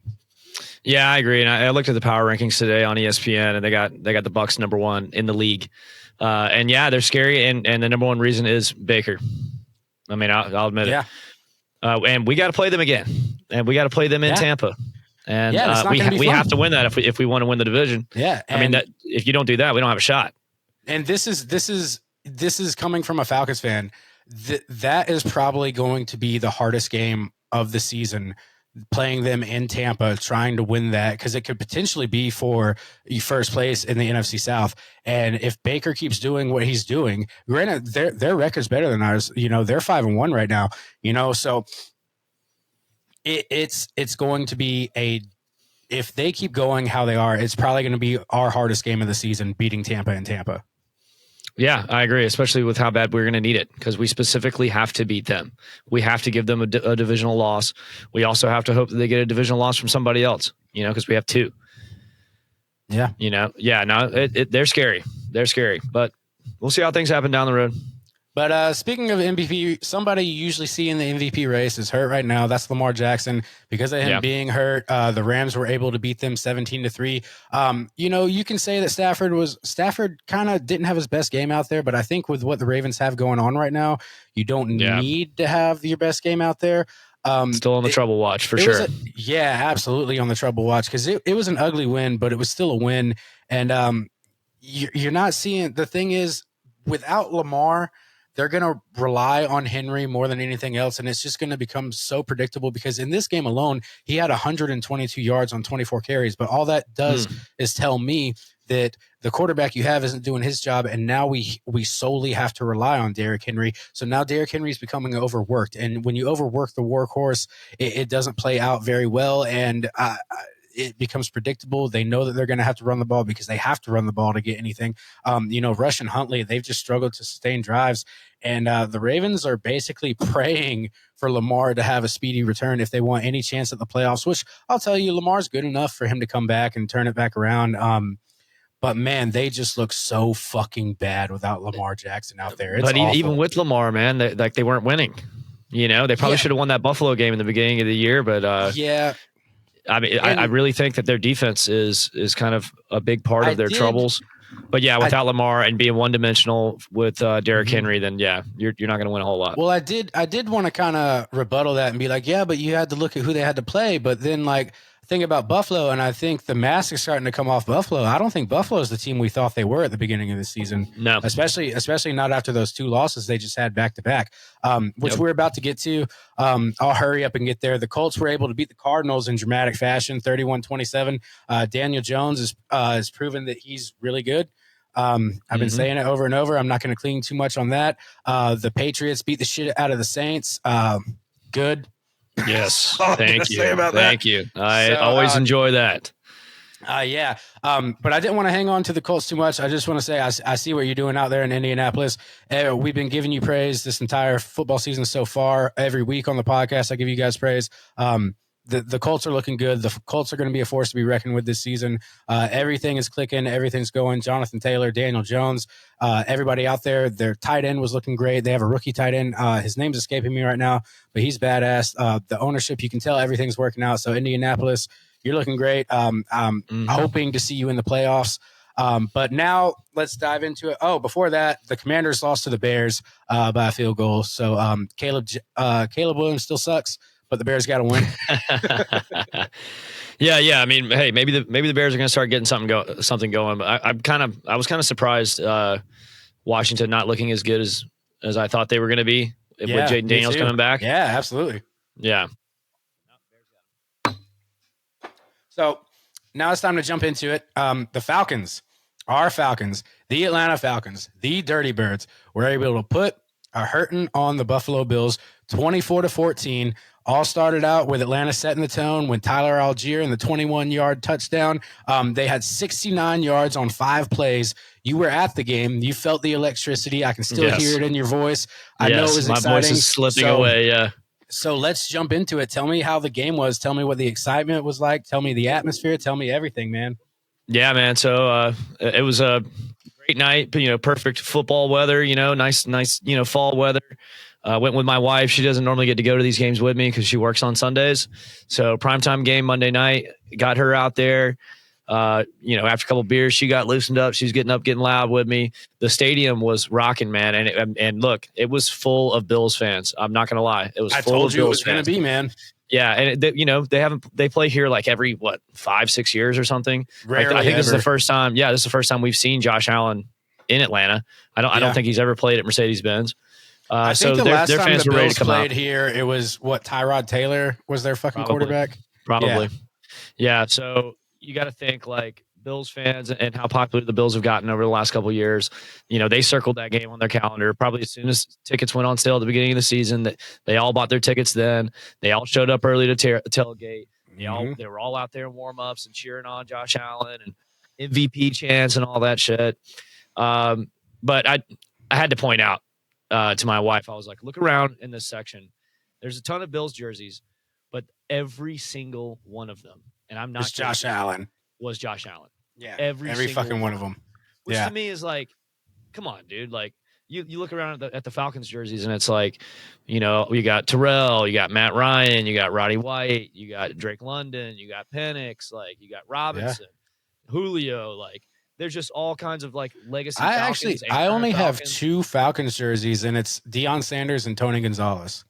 Yeah, I agree. And I looked at the power rankings today on ESPN, and they got the Bucs number 1 in the league. And yeah, they're scary. And the number 1 reason is Baker. I mean, I'll admit it. And we got to play them again, and we got to play them in Tampa. And we have to win that if we want to win the division. Yeah, I mean, that if you don't do that, we don't have a shot. And this is coming from a Falcons fan. That is probably going to be the hardest game of the season, playing them in Tampa, trying to win that, because it could potentially be for first place in the NFC South. And if Baker keeps doing what he's doing, granted, their record's better than ours. You know, they're 5-1 right now. You know, so it's going to be if they keep going how they are, it's probably going to be our hardest game of the season, beating Tampa in Tampa. Yeah, I agree, especially with how bad we're going to need it, because we specifically have to beat them. We have to give them a divisional loss. We also have to hope that they get a divisional loss from somebody else, because we have 2. Yeah. They're scary. They're scary, but we'll see how things happen down the road. But speaking of MVP, somebody you usually see in the MVP race is hurt right now. That's Lamar Jackson. Because of him being hurt, the Rams were able to beat them 17-3. You can say that Stafford kind of didn't have his best game out there, but I think with what the Ravens have going on right now, you don't need to have your best game out there. Still on the trouble watch for sure. Absolutely on the trouble watch, because it was an ugly win, but it was still a win. And you're not seeing, the thing is, without Lamar, they're going to rely on Henry more than anything else, and it's just going to become so predictable, because in this game alone, he had 122 yards on 24 carries, but all that does is tell me that the quarterback you have isn't doing his job, and now we solely have to rely on Derrick Henry. So now Derrick Henry is becoming overworked, and when you overwork the workhorse, it doesn't play out very well, and it becomes predictable. They know that they're going to have to run the ball because they have to run the ball to get anything. Rush and Huntley, they've just struggled to sustain drives. And the Ravens are basically praying for Lamar to have a speedy return if they want any chance at the playoffs, which I'll tell you, Lamar's good enough for him to come back and turn it back around. But, man, they just look so fucking bad without Lamar Jackson out there. It's awful. Even with Lamar, man, they weren't winning. They probably should have won that Buffalo game in the beginning of the year, but I mean, I really think that their defense is kind of a big part of their troubles. But without Lamar and being one-dimensional with Derrick Henry, then you're not going to win a whole lot. Well, I did want to kind of rebuttal that and be like, but you had to look at who they had to play. But then, think about Buffalo, and I think the mask is starting to come off Buffalo. I don't think Buffalo is the team we thought they were at the beginning of the season. No, especially not after those 2 losses they just had back to back, which we're about to get to. I'll hurry up and get there. The Colts were able to beat the Cardinals in dramatic fashion, 31-27. Daniel Jones is proven that he's really good. I've been saying it over and over. I'm not going to cling too much on that. The Patriots beat the shit out of the Saints. Good. Yes. Thank you. I always enjoy that. But I didn't want to hang on to the Colts too much. I just want to say I see what you're doing out there in Indianapolis. We've been giving you praise this entire football season so far. Every week on the podcast, I give you guys praise. the Colts are looking good. The Colts are going to be a force to be reckoned with this season. Everything is clicking. Everything's going. Jonathan Taylor, Daniel Jones, everybody out there. Their tight end was looking great. They have a rookie tight end. His name's escaping me right now, but he's badass. The ownership, you can tell everything's working out. So Indianapolis, you're looking great. I'm hoping to see you in the playoffs. But now let's dive into it. Oh, before that, the Commanders lost to the Bears by a field goal. So Caleb Williams still sucks, but the Bears got to win. Yeah. I mean, hey, maybe the Bears are going to start getting something going. But I was kind of surprised Washington not looking as good as I thought they were going to be with Jaden Daniels coming back. Yeah, absolutely. Yeah. So now it's time to jump into it. The Falcons, our Falcons, the Atlanta Falcons, the Dirty Birds, were able to put a hurting on the Buffalo Bills 24-14. All started out with Atlanta setting the tone when Tyler Algier in the 21-yard touchdown. They had 69 yards on 5 plays. You were at the game. You felt the electricity. I can still hear it in your voice. I know it was exciting. My voice is slipping away, yeah. So let's jump into it. Tell me how the game was. Tell me what the excitement was like. Tell me the atmosphere. Tell me everything, man. Yeah, man. So it was a great night, perfect football weather, nice, fall weather. Went with my wife. She doesn't normally get to go to these games with me because she works on Sundays. So primetime game Monday night, got her out there. After a couple of beers, she got loosened up. She's getting loud with me. The stadium was rocking, man. And look, it was full of Bills fans. I'm not going to lie. It was full of Bills fans. I told you it was going to be, man. Yeah. And they play here like every 5-6 years or something. Rarely, I think ever. This is the first time. Yeah. This is the first time we've seen Josh Allen in Atlanta. I don't think he's ever played at Mercedes-Benz. I think the last time the Bills played here, it was Tyrod Taylor was their fucking quarterback. Probably. Yeah. So you got to think like Bills fans and how popular the Bills have gotten over the last couple of years. They circled that game on their calendar probably as soon as tickets went on sale at the beginning of the season. That they all bought their tickets then. They all showed up early to tailgate. They were all out there in warm-ups and cheering on Josh Allen and MVP chants and all that shit. But I had to point out to my wife, I was like, look around in this section. There's a ton of Bills jerseys, but every single one of them, and I'm not it's Josh Allen. Was Josh Allen. Yeah. Every fucking one of them. Which to me is like, come on, dude. Like you look around at the Falcons jerseys and it's like, you got Terrell, you got Matt Ryan, you got Roddy White, you got Drake London, you got Penix, like you got Robinson, Julio, like there's just all kinds of like legacy. I only have 2 Falcons jerseys and it's Deion Sanders and Tony Gonzalez.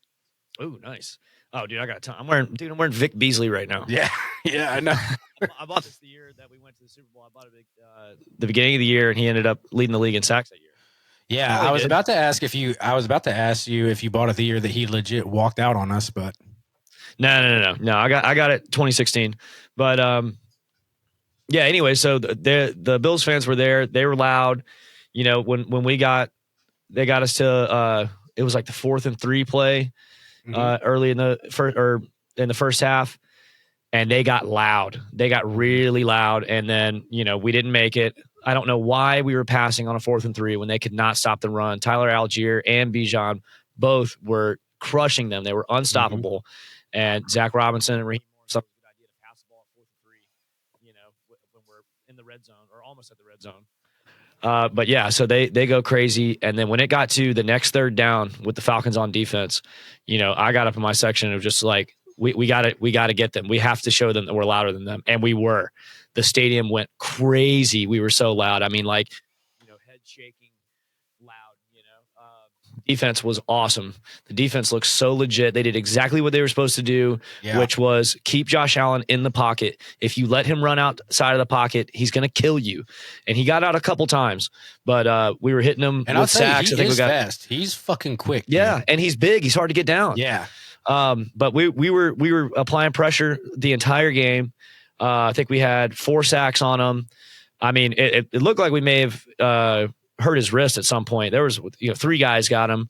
Oh, nice. Oh, dude, I got a ton. I'm wearing Vic Beasley right now. Yeah, I know. I bought this the year that we went to the Super Bowl. I bought it the beginning of the year, and he ended up leading the league in sacks that year. Yeah, I was about to ask you if you bought it the year that he legit walked out on us, but no. I got it 2016, but yeah. Anyway, so the Bills fans were there. They were loud. When they got us to it was like the 4th and 3 play. Early in the first half, and they got loud. They got really loud, and then we didn't make it. I don't know why we were passing on a 4th and 3 when they could not stop the run. Tyler Algier and Bijan both were crushing them. They were unstoppable, and Zach Robinson and Raheem Morris thought it was a good idea to pass the ball at 4th and 3. When we're in the red zone or almost at the red zone. But yeah, so they go crazy. And then when it got to the next 3rd down with the Falcons on defense, I got up in my section of just like, we got to get them. We have to show them that we're louder than them. And we were. The stadium went crazy. We were so loud. I mean, like, head shaking loud, defense was awesome. The defense looked so legit. They did exactly what they were supposed to do, which was keep Josh Allen in the pocket. If you let him run outside of the pocket, he's going to kill you. And he got out a couple times, but we were hitting him with sacks. I think we got fast. He's fucking quick. Yeah, and he's big. He's hard to get down. Yeah. But we were applying pressure the entire game. I think we had 4 sacks on him. I mean, it looked like we may have hurt his wrist at some point. There was 3 guys got him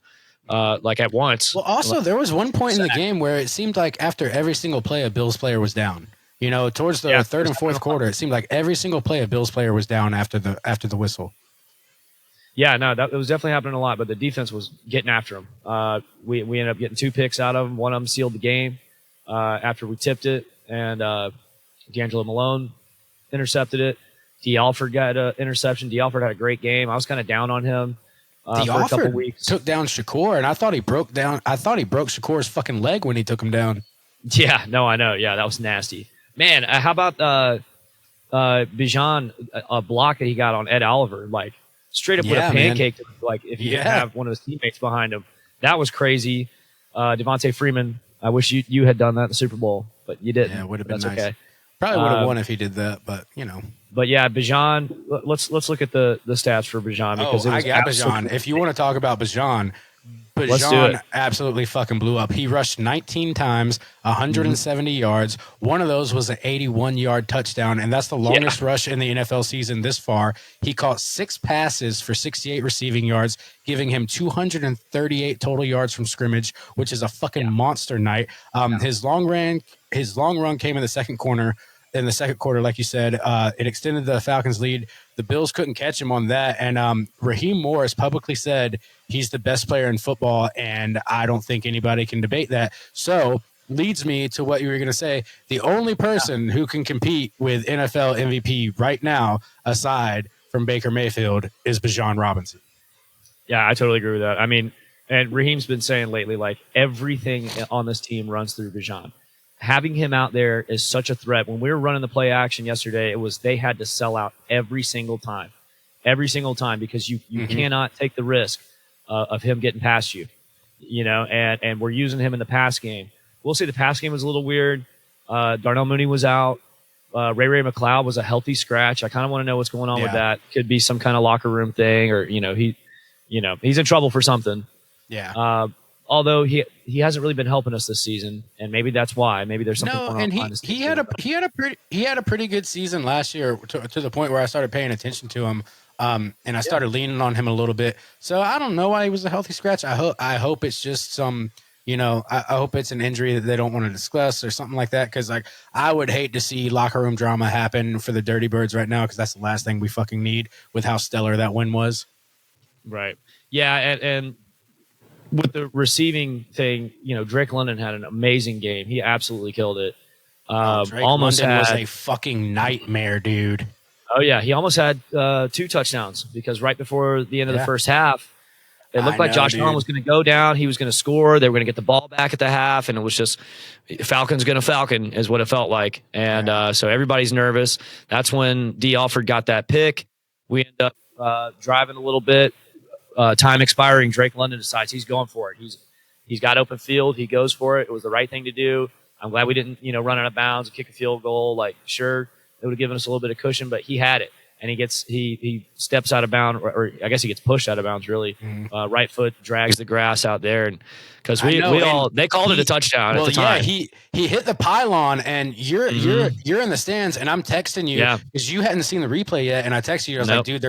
like at once. Well, also there was one point in the game where it seemed like after every single play a Bills player was down. Towards the 3rd and 4th quarter, it seemed like every single play a Bills player was down after the whistle. Yeah, no, that was definitely happening a lot, but the defense was getting after him. We ended up getting 2 picks out of him. One of them sealed the game. after we tipped it, and D'Angelo Malone intercepted it. D. Alford got an interception. D. Alford had a great game. I was kind of down on him for a couple weeks. Took down Shakur, and I thought he broke Shakur's fucking leg when he took him down. Yeah, no, I know. Yeah, that was nasty. Man, how about Bijan, a block that he got on Ed Oliver, like straight up with a pancake, like if he didn't have one of his teammates behind him. That was crazy. Devontae Freeman, I wish you had done that in the Super Bowl, but you didn't. Yeah, it would have been nice. Okay. Probably would have won if he did that, but you know. But yeah, Bijan. Let's look at the stats for Bijan because I got Bijan. If you want to talk about Bijan absolutely fucking blew up. He rushed 19 times, 170 yards. One of those was an 81-yard touchdown, and that's the longest rush in the NFL season this far. He caught 6 passes for 68 receiving yards, giving him 238 total yards from scrimmage, which is a fucking monster night. His long run came in the second quarter. In the second quarter, like you said, it extended the Falcons' lead. The Bills couldn't catch him on that. And Raheem Morris publicly said he's the best player in football, and I don't think anybody can debate that. So leads me to what you were going to say. The only person who can compete with NFL MVP right now, aside from Baker Mayfield, is Bijan Robinson. Yeah, I totally agree with that. I mean, and Raheem's been saying lately, like, everything on this team runs through Bijan. Having him out there is such a threat. When we were running the play action yesterday, it was they had to sell out every single time, because you cannot take the risk of him getting past you, and we're using him in the pass game. We'll see. The pass game was a little weird. Darnell Mooney was out. Ray McLeod was a healthy scratch. I kind of want to know what's going on with that. Could be some kind of locker room thing, or he's in trouble for something. Yeah. Although he hasn't really been helping us this season, and maybe that's why. Maybe there's something going on. No, and he had a pretty good season last year to the point where I started paying attention to him, and I started leaning on him a little bit. So I don't know why he was a healthy scratch. I hope it's just some, I hope it's an injury that they don't want to discuss or something like that. Because like I would hate to see locker room drama happen for the Dirty Birds right now, because that's the last thing we fucking need with how stellar that win was. Right. Yeah, and with the receiving thing, Drake London had an amazing game. He absolutely killed it. Drake London was a fucking nightmare, dude. Oh, yeah. He almost had 2 touchdowns because right before the end of the first half, it looked like Josh Allen was going to go down. He was going to score. They were going to get the ball back at the half, and it was just Falcons going to Falcon is what it felt like. And so everybody's nervous. That's when D. Alford got that pick. We end up driving a little bit. Time expiring, Drake London decides he's going for it. He's got open field. He goes for it. It was the right thing to do. I'm glad we didn't, run out of bounds and kick a field goal. Like, sure, it would have given us a little bit of cushion, but he had it, and he steps out of bounds, or I guess he gets pushed out of bounds. Really, right foot drags the grass out there, and because they called it a touchdown at the time. Yeah, he hit the pylon, and you're in the stands, and I'm texting you because you hadn't seen the replay yet, and I texted you. I was like, dude,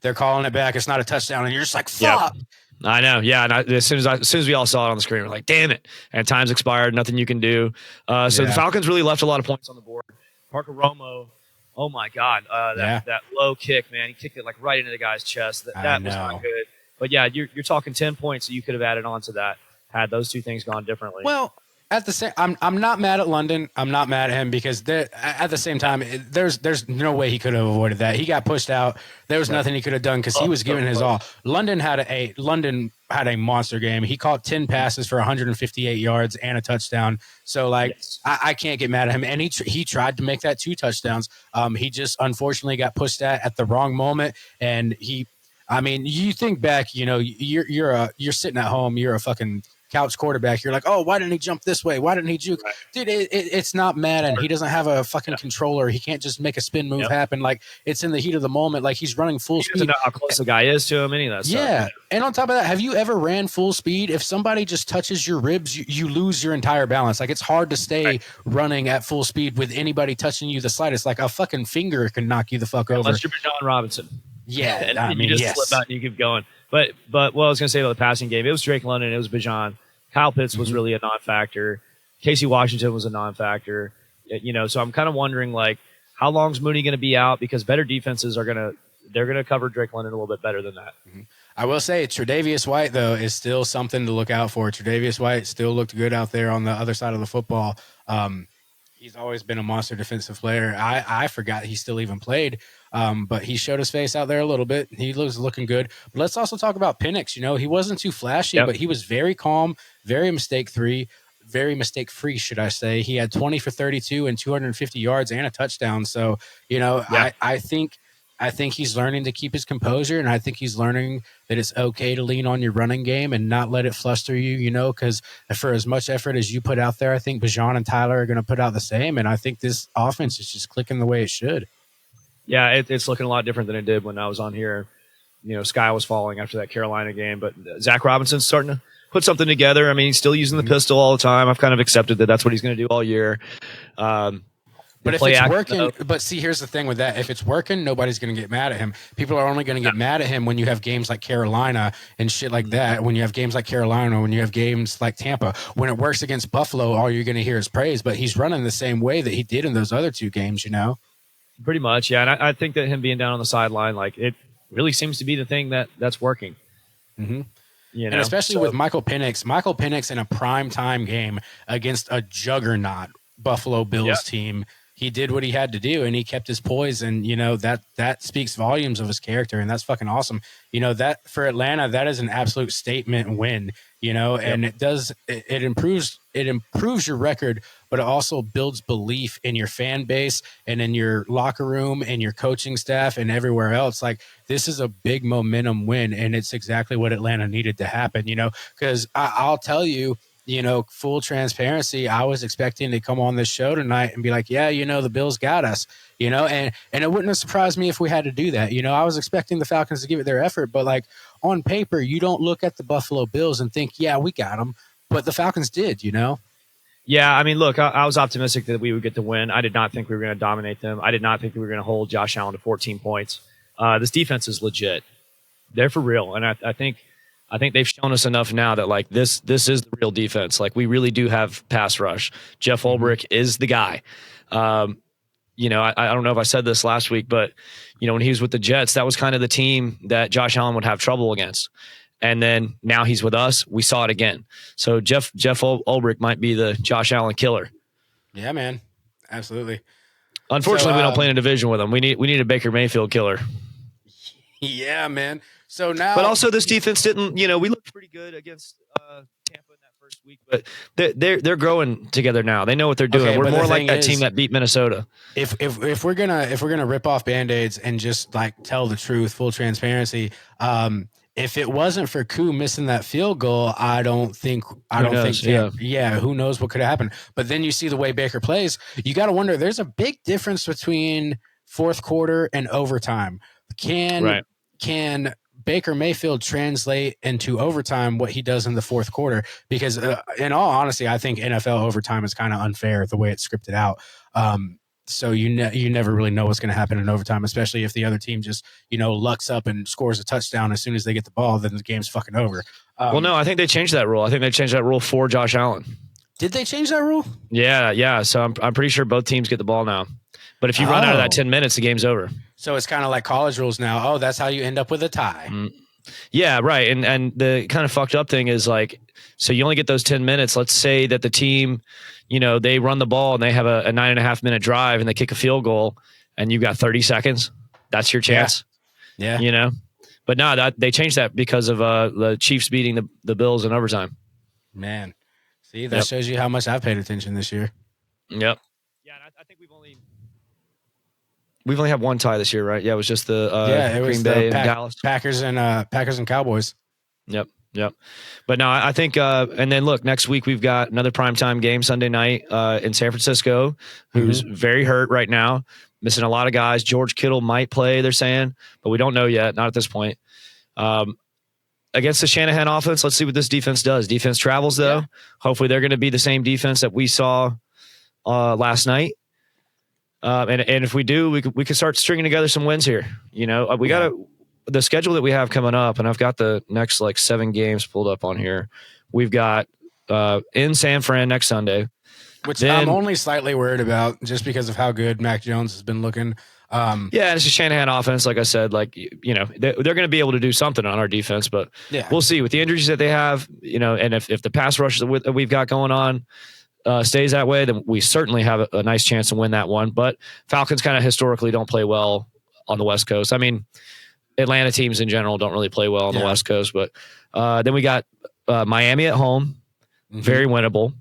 they're calling it back. It's not a touchdown, and you're just like, fuck. Yep. I know, yeah. And as soon as we all saw it on the screen, we're like, damn it! And time's expired, nothing you can do. So the Falcons really left a lot of points on the board. Parker Romo, oh my God, that low kick, man, he kicked it like right into the guy's chest. That was not good. But yeah, you're talking 10 points that you could have added on to that had those two things gone differently. Well, at the same, I'm not mad at London. I'm not mad at him because at the same time, there's no way he could have avoided that. He got pushed out. There was nothing he could have done because he was giving his all. London had a monster game. He caught 10 passes for 158 yards and a touchdown. So I can't get mad at him. And he tried to make that 2 touchdowns. He just unfortunately got pushed at the wrong moment. And you think back, you're sitting at home, you're a fucking couch quarterback. You're like, oh, why didn't he jump this way? Why didn't he juke? Dude, it's not Madden. He doesn't have a fucking controller. He can't just make a spin move happen. Like, it's in the heat of the moment. Like, he's running full speed. He doesn't know how close the guy is to him, any of that stuff. Yeah. And on top of that, have you ever ran full speed? If somebody just touches your ribs, you lose your entire balance. Like, it's hard to stay running at full speed with anybody touching you the slightest. Like, a fucking finger can knock you the fuck over. Unless you're Bijan Robinson. Yeah. You just slip out and you keep going. But what I was going to say about the passing game, it was Drake London, it was Bijan. Kyle Pitts was really a non-factor. Casey Washington was a non-factor. So I'm kind of wondering, like, how long is Mooney going to be out? Because better defenses they're going to cover Drake London a little bit better than that. I will say Tre'Davious White, though, is still something to look out for. Tre'Davious White still looked good out there on the other side of the football. He's always been a monster defensive player. I forgot he still even played, but he showed his face out there a little bit. He was looking good. But let's also talk about Penix. He wasn't too flashy, Yep. but he was very calm, very mistake-free, should I say. He had 20 for 32 and 250 yards and a touchdown. So, I think he's learning to keep his composure, and I think he's learning that it's okay to lean on your running game and not let it fluster you, because for as much effort as you put out there, I think Bijan and Tyler are going to put out the same, and I think this offense is just clicking the way it should. Yeah, it's looking a lot different than it did when I was on here. Sky was falling after that Carolina game, but Zach Robinson's starting to put something together. I mean, he's still using the pistol all the time. I've kind of accepted that that's what he's going to do all year. But if it's working, but see, here's the thing with that. If it's working, nobody's going to get mad at him. People are only going to get mad at him when you have games like Carolina and shit like that. When you have games like Carolina, when you have games like Tampa, when it works against Buffalo, all you're going to hear is praise. But he's running the same way that he did in those other two games, Pretty much, yeah. And I think that him being down on the sideline, like, it really seems to be the thing that's working. Mm-hmm. And especially with Michael Penix in a primetime game against a juggernaut Buffalo Bills team. He did what he had to do, and he kept his poise, and that speaks volumes of his character, and that's fucking awesome. That for Atlanta, that is an absolute statement win. And it improves your record, but it also builds belief in your fan base and in your locker room and your coaching staff and everywhere else. Like, this is a big momentum win, and it's exactly what Atlanta needed to happen. Because I'll tell you. Full transparency, I was expecting to come on this show tonight and be like, yeah, the Bills got us, and it wouldn't have surprised me if we had to do that. I was expecting the Falcons to give it their effort, but like on paper, you don't look at the Buffalo Bills and think, yeah, we got them, but the Falcons did, Yeah, I mean, look, I was optimistic that we would get the win. I did not think we were going to dominate them. I did not think we were going to hold Josh Allen to 14 points. This defense is legit. They're for real, and I think they've shown us enough now that like this is the real defense. Like, we really do have pass rush. Jeff Ulbrich is the guy. I don't know if I said this last week, but when he was with the Jets, that was kind of the team that Josh Allen would have trouble against. And then now he's with us. We saw it again. So Jeff Ulbrich might be the Josh Allen killer. Yeah, man, absolutely. Unfortunately, we don't play in a division with him. We need a Baker Mayfield killer. Yeah, man. So now, but also this defense didn't. We looked pretty good against Tampa in that first week, but they're growing together now. They know what they're doing. Okay, we're more like that team that beat Minnesota. If we're gonna rip off Band-Aids and just like tell the truth, full transparency, if it wasn't for Koo missing that field goal, I don't think. Who knows what could have happened? But then you see the way Baker plays, you got to wonder. There's a big difference between fourth quarter and overtime. Can Baker Mayfield translate into overtime what he does in the fourth quarter? Because in all honesty, I think NFL overtime is kind of unfair the way it's scripted out. So you never really know what's going to happen in overtime, especially if the other team just, lucks up and scores a touchdown as soon as they get the ball, then the game's fucking over. Well, no, I think they changed that rule. I think they changed that rule for Josh Allen. Did they change that rule? Yeah. So I'm pretty sure both teams get the ball now. But if you run out of that 10 minutes, the game's over. So it's kind of like college rules now. Oh, that's how you end up with a tie. Yeah, right. And the kind of fucked up thing is like, so you only get those 10 minutes. Let's say that the team, they run the ball and they have a 9.5 minute drive and they kick a field goal and you've got 30 seconds. That's your chance. Yeah. But no, they changed that because of the Chiefs beating the Bills in overtime. Man. See, that shows you how much I've paid attention this year. Yep. Yeah, and I think we've only had one tie this year, right? Yeah, it was just the Green Bay and Dallas. Packers and Cowboys. Yep. But no, I think and then look, next week we've got another primetime game Sunday night in San Francisco, who's very hurt right now, missing a lot of guys. George Kittle might play, they're saying, but we don't know yet, not at this point. Against the Shanahan offense, let's see what this defense does. Defense travels, though. Yeah. Hopefully they're going to be the same defense that we saw last night. And if we do, we can start stringing together some wins here. We got the schedule that we have coming up, and I've got the next 7 games pulled up on here. We've got in San Fran next Sunday, which I'm only slightly worried about just because of how good Mac Jones has been looking. Yeah, it's a Shanahan offense. Like I said, like, you know, they're going to be able to do something on our defense, but we'll see with the injuries that they have, you know, and if the pass rush that we've got going on stays that way, then we certainly have a nice chance to win that one. But Falcons kind of historically don't play well on the West Coast. I mean, Atlanta teams in general don't really play well on the West Coast, but then we got Miami at home, very winnable.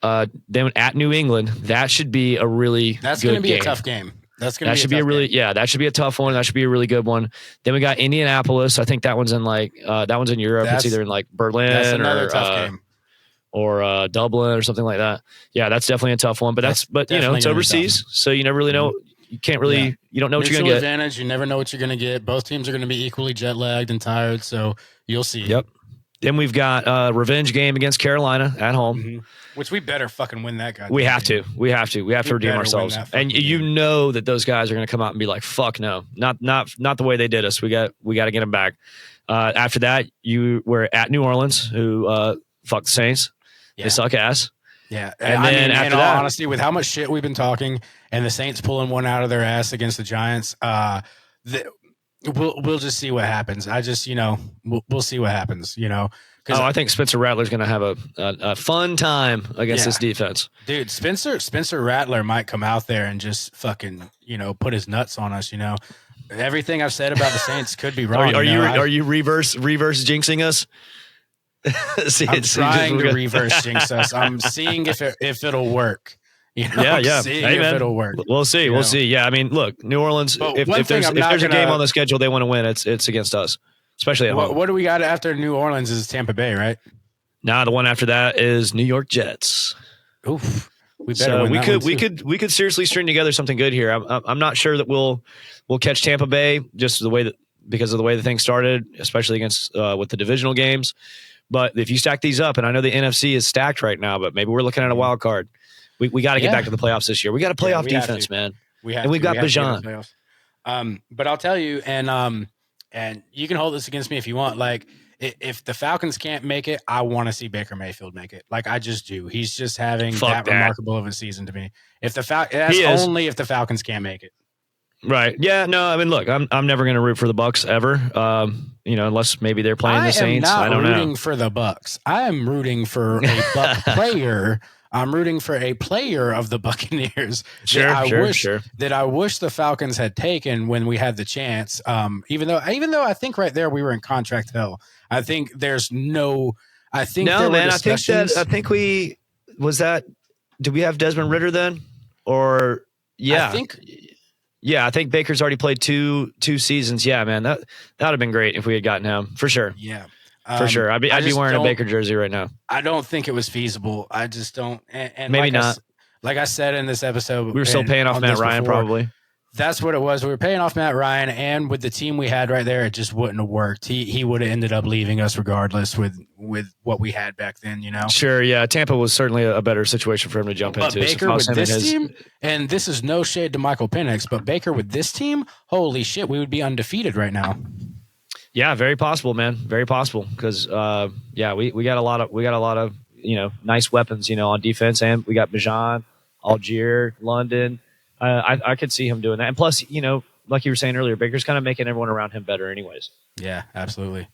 Then at New England, that should be a really that's going to be a tough game. That should be a really that should be a tough one. That should be a really good one. Then we got Indianapolis. I think that one's in Europe. It's either in like Berlin or tough game. Or Dublin or something like that. Yeah, that's definitely a tough one. But you know, it's overseas, so you never really know. You can't really you don't know what you're gonna get. Advantage. You never know what you're gonna get. Both teams are gonna be equally jet lagged and tired, so you'll see. Yep. Then we've got a revenge game against Carolina at home. Which we better fucking win that guy. We have to redeem ourselves. And you know that those guys are going to come out and be like, "Fuck no, not the way they did us. We got to get them back." After that, you were at New Orleans, who fuck the Saints. They suck ass. Yeah, and then after that, honestly, with how much shit we've been talking, and the Saints pulling one out of their ass against the Giants, we'll just see what happens. We'll see what happens. You know. I think Spencer Rattler's going to have a fun time against this defense. Dude, Spencer Rattler might come out there and just fucking, put his nuts on us, Everything I've said about the Saints could be wrong. Are you reverse jinxing us? I'm trying to reverse jinx us. I'm seeing if it'll work. Seeing if it'll work. We'll see. We'll see. Yeah, I mean, look, New Orleans, if there's a game on the schedule they want to win, it's against us. Especially at home. What do we got after New Orleans is Tampa Bay, right? Nah, the one after that is New York Jets. Oof. We could seriously string together something good here. I'm not sure that we'll catch Tampa Bay just because of the way the thing started, especially against with the divisional games. But if you stack these up, and I know the NFC is stacked right now, but maybe we're looking at a wild card. We got to get back to the playoffs this year. We got a playoff defense, man. We've got Bijan. But I'll tell you, and you can hold this against me if you want. Like, if the Falcons can't make it, I want to see Baker Mayfield make it. Like, I just do. He's just having that remarkable of a season to me. If the Falcons can't make it. Right. Yeah. No. I mean, look, I'm never going to root for the Bucks ever. Unless maybe they're playing the Saints. I don't know. I'm not rooting for the Bucks. I am rooting for a Buck player. I'm rooting for a player of the Buccaneers that I wish the Falcons had taken when we had the chance. Even though I think right there we were in contract hell. I think there's no. I think no, man. I think we was that. Did we have Desmond Ridder then? Or yeah, I think Baker's already played two seasons. Yeah, man, that would have been great if we had gotten him for sure. Yeah. For sure. I'd be wearing a Baker jersey right now. I don't think it was feasible. I just don't. And maybe not. Like I said in this episode, we were still paying off Matt Ryan probably. That's what it was. We were paying off Matt Ryan, and with the team we had right there, it just wouldn't have worked. He would have ended up leaving us regardless with what we had back then, Sure, yeah. Tampa was certainly a better situation for him to jump into. But Baker with this team, and this is no shade to Michael Penix, but Baker with this team, holy shit, we would be undefeated right now. Yeah, very possible, man. Very possible because we got a lot of nice weapons on defense, and we got Bijan, Algier, London. I could see him doing that, and plus like you were saying earlier, Baker's kind of making everyone around him better, anyways. Yeah, absolutely.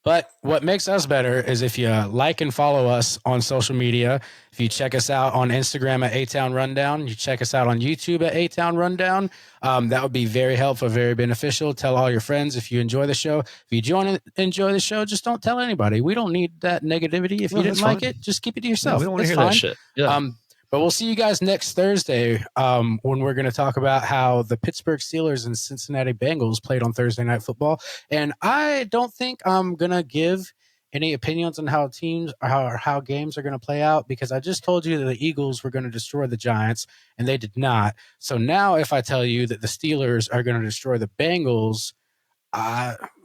But what makes us better is if you like and follow us on social media. If you check us out on Instagram at A-Town Rundown, you check us out on YouTube at A-Town Rundown. That would be very helpful, very beneficial. Tell all your friends if you enjoy the show. If you enjoy the show, just don't tell anybody. We don't need that negativity. If you didn't like it, just keep it to yourself. We don't want to hear that shit. Yeah. But we'll see you guys next Thursday when we're going to talk about how the Pittsburgh Steelers and Cincinnati Bengals played on Thursday Night Football. And I don't think I'm going to give any opinions on how games are going to play out because I just told you that the Eagles were going to destroy the Giants, and they did not. So now if I tell you that the Steelers are going to destroy the Bengals,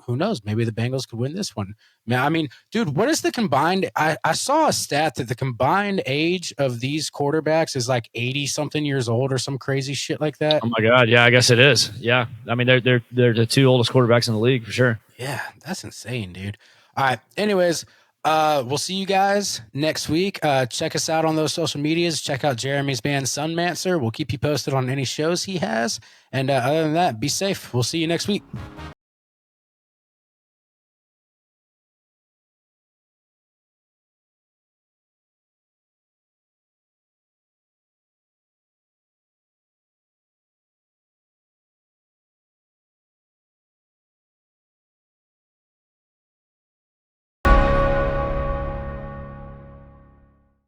who knows? Maybe the Bengals could win this one. I mean, dude, what is the combined? I saw a stat that the combined age of these quarterbacks is like 80-something years old or some crazy shit like that. Oh, my God. Yeah, I guess it is. Yeah. I mean, they're the two oldest quarterbacks in the league for sure. Yeah, that's insane, dude. All right. Anyways, We'll see you guys next week. Check us out on those social medias. Check out Jeremy's band Sunmancer. We'll keep you posted on any shows he has. And other than that, be safe. We'll see you next week.